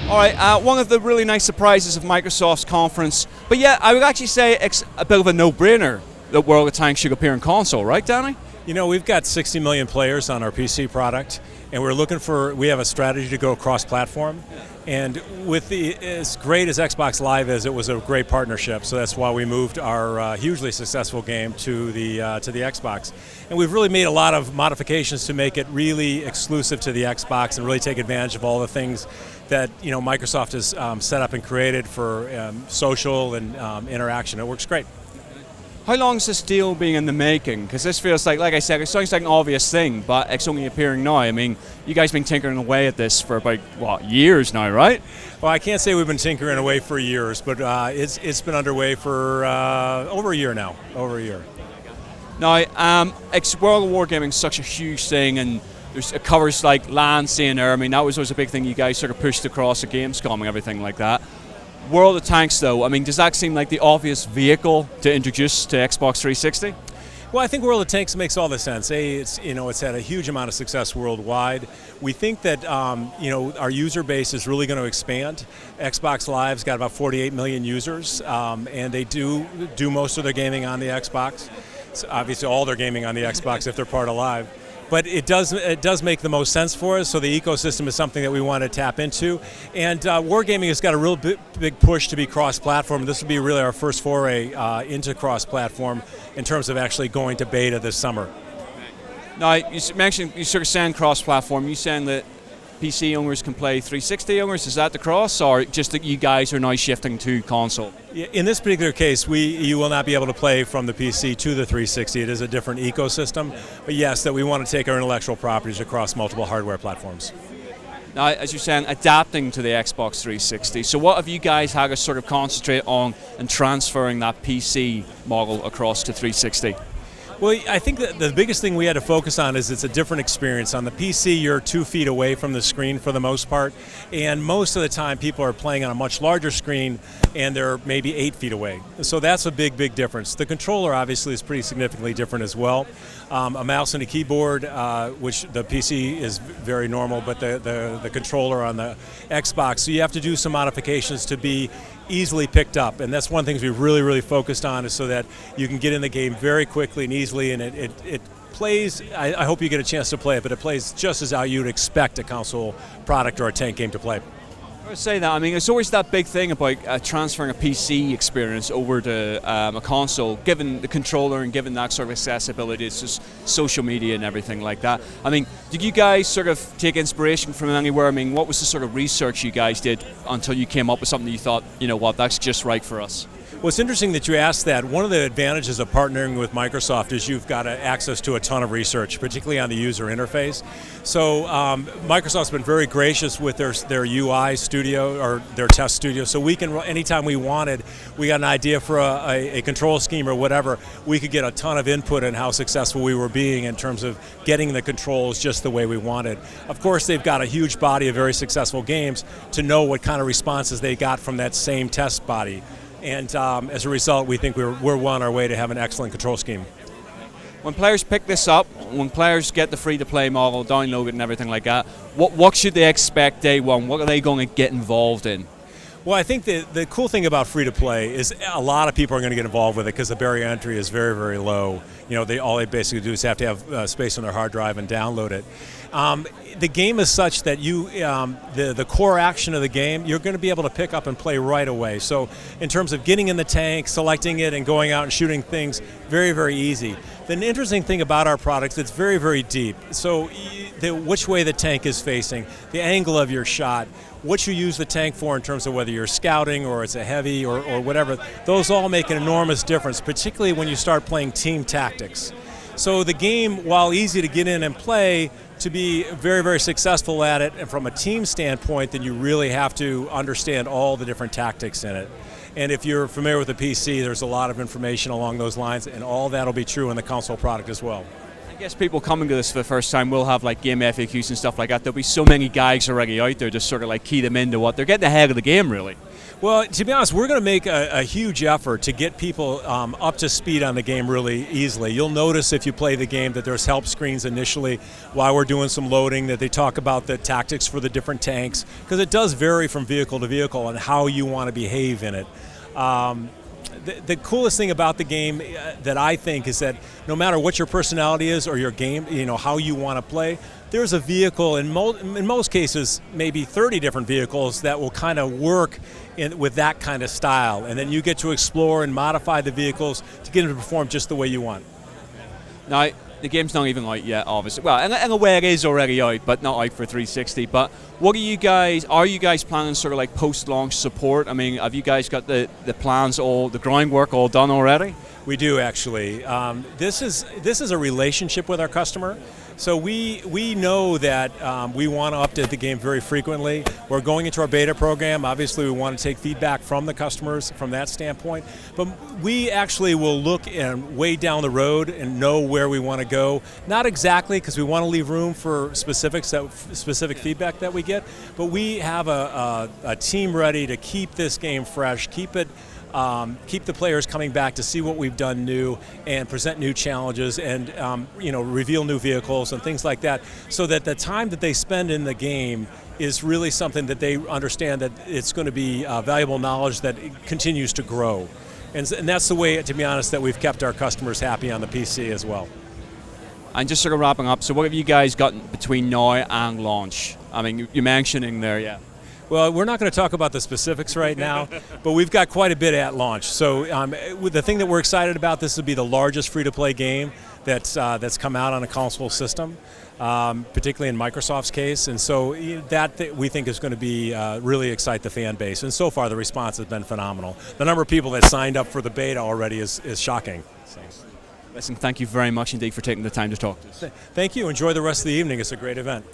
All right, one of the really nice surprises of Microsoft's conference, but yeah, I would actually say it's a bit of a no-brainer that World of Tanks should appear in console, right, Danny? You know, we've got 60 million players on our PC product, and we have a strategy to go cross-platform. And with as great as Xbox Live is, it was a great partnership. So that's why we moved our hugely successful game to the Xbox. And we've really made a lot of modifications to make it really exclusive to the Xbox and really take advantage of all the things that Microsoft has set up and created for social and interaction. It works great. How long has this deal been in the making? Because this feels like I said, it sounds like an obvious thing, but it's only appearing now. I mean, you guys have been tinkering away at this for about, what, years now, right? Well, I can't say we've been tinkering away for years, but it's been underway for over a year now, over a year. Now, World of Wargaming is such a huge thing, and it covers like land, sea, and air. I mean, that was always a big thing you guys sort of pushed across the Gamescom and everything like that. World of Tanks, though, I mean, does that seem like the obvious vehicle to introduce to Xbox 360? Well, I think World of Tanks makes all the sense. It's had a huge amount of success worldwide. We think that our user base is really going to expand. Xbox Live's got about 48 million users, and they do most of their gaming on the Xbox. So obviously, all their gaming on the Xbox if they're part of Live. But it does make the most sense for us, so the ecosystem is something that we want to tap into. And Wargaming has got a real big push to be cross-platform. This will be really our first foray into cross-platform in terms of actually going to beta this summer. Now, you mentioned, you sort of saying cross-platform, you saying that PC owners can play 360 owners, is that the cross, or just that you guys are now shifting to console? In this particular case, you will not be able to play from the PC to the 360. It is a different ecosystem, but yes, that we want to take our intellectual properties across multiple hardware platforms. Now, as you're saying, adapting to the Xbox 360, so what have you guys had to sort of concentrate on and transferring that PC model across to 360? Well, I think that the biggest thing we had to focus on is it's a different experience. On the PC, you're 2 feet away from the screen for the most part, and most of the time people are playing on a much larger screen and they're maybe 8 feet away. So that's a big, big difference. The controller obviously is pretty significantly different as well. A mouse and a keyboard, which the PC is very normal, but the controller on the Xbox, so you have to do some modifications to be easily picked up, and that's one of the things we really, really focused on, is so that you can get in the game very quickly and easily, and it plays, I hope you get a chance to play it, but it plays just as how you'd expect a console product or a tank game to play. I would say that, I mean, it's always that big thing about transferring a PC experience over to a console, given the controller and given that sort of accessibility, it's just social media and everything like that. I mean, did you guys sort of take inspiration from anywhere? I mean, what was the sort of research you guys did until you came up with something you thought, you know what, that's just right for us? Well, it's interesting that you asked that. One of the advantages of partnering with Microsoft is you've got access to a ton of research, particularly on the user interface. So Microsoft's been very gracious with their UI studio, or their test studio, so we can, anytime we wanted, we got an idea for a control scheme or whatever, we could get a ton of input on how successful we were being in terms of getting the controls just the way we wanted. Of course, they've got a huge body of very successful games to know what kind of responses they got from that same test body. And as a result, we think we're well on our way to have an excellent control scheme. When players pick this up, when players get the free-to-play model, download it and everything like that, what should they expect day one? What are they going to get involved in? Well, I think the cool thing about free-to-play is a lot of people are going to get involved with it because the barrier to entry is very, very low. You know, all they basically do is have to have space on their hard drive and download it. The game is such that the core action of the game, you're going to be able to pick up and play right away. So in terms of getting in the tank, selecting it, and going out and shooting things, very, very easy. The interesting thing about our products, it's very, very deep. So which way the tank is facing, the angle of your shot, what you use the tank for in terms of whether you're scouting or it's a heavy or whatever, those all make an enormous difference, particularly when you start playing team tactics. So the game, while easy to get in and play, to be very, very successful at it, and from a team standpoint, then you really have to understand all the different tactics in it. And if you're familiar with the PC, there's a lot of information along those lines, and all that will be true in the console product as well. I guess people coming to this for the first time will have like game FAQs and stuff like that. There'll be so many guides already out there to sort of like key them into what they're getting ahead of the game, really. Well, to be honest, we're going to make a huge effort to get people up to speed on the game really easily. You'll notice if you play the game that there's help screens initially while we're doing some loading, that they talk about the tactics for the different tanks, because it does vary from vehicle to vehicle and how you want to behave in it. The coolest thing about the game that I think is that no matter what your personality is or your game, how you want to play, there's a vehicle, in most cases, maybe 30 different vehicles that will kind of work with that kind of style. And then you get to explore and modify the vehicles to get them to perform just the way you want. Now, the game's not even out yet, obviously. Well, in a way it is already out, but not out for 360. But are you guys planning sort of like post-launch support? I mean, have you guys got the plans, the groundwork all done already? We do, actually. This is a relationship with our customer. So we know that we want to update the game very frequently. We're going into our beta program. Obviously, we want to take feedback from the customers from that standpoint. But we actually will look way down the road and know where we want to go. Not exactly, because we want to leave room for specific feedback that we get. But we have a team ready to keep this game fresh, keep the players coming back to see what we've done new and present new challenges and reveal new vehicles and things like that, so that the time that they spend in the game is really something that they understand that it's going to be valuable knowledge that continues to grow. And that's the way, to be honest, that we've kept our customers happy on the PC as well. And just sort of wrapping up, so what have you guys got between now and launch? I mean, you're mentioning there, yeah. Well, we're not going to talk about the specifics right now, but we've got quite a bit at launch. So the thing that we're excited about, this will be the largest free-to-play game that's come out on a console system, particularly in Microsoft's case. And so that we think is going to be really excite the fan base. And so far, the response has been phenomenal. The number of people that signed up for the beta already is shocking. So. Listen, thank you very much indeed for taking the time to talk to us. Thank you. Enjoy the rest of the evening. It's a great event.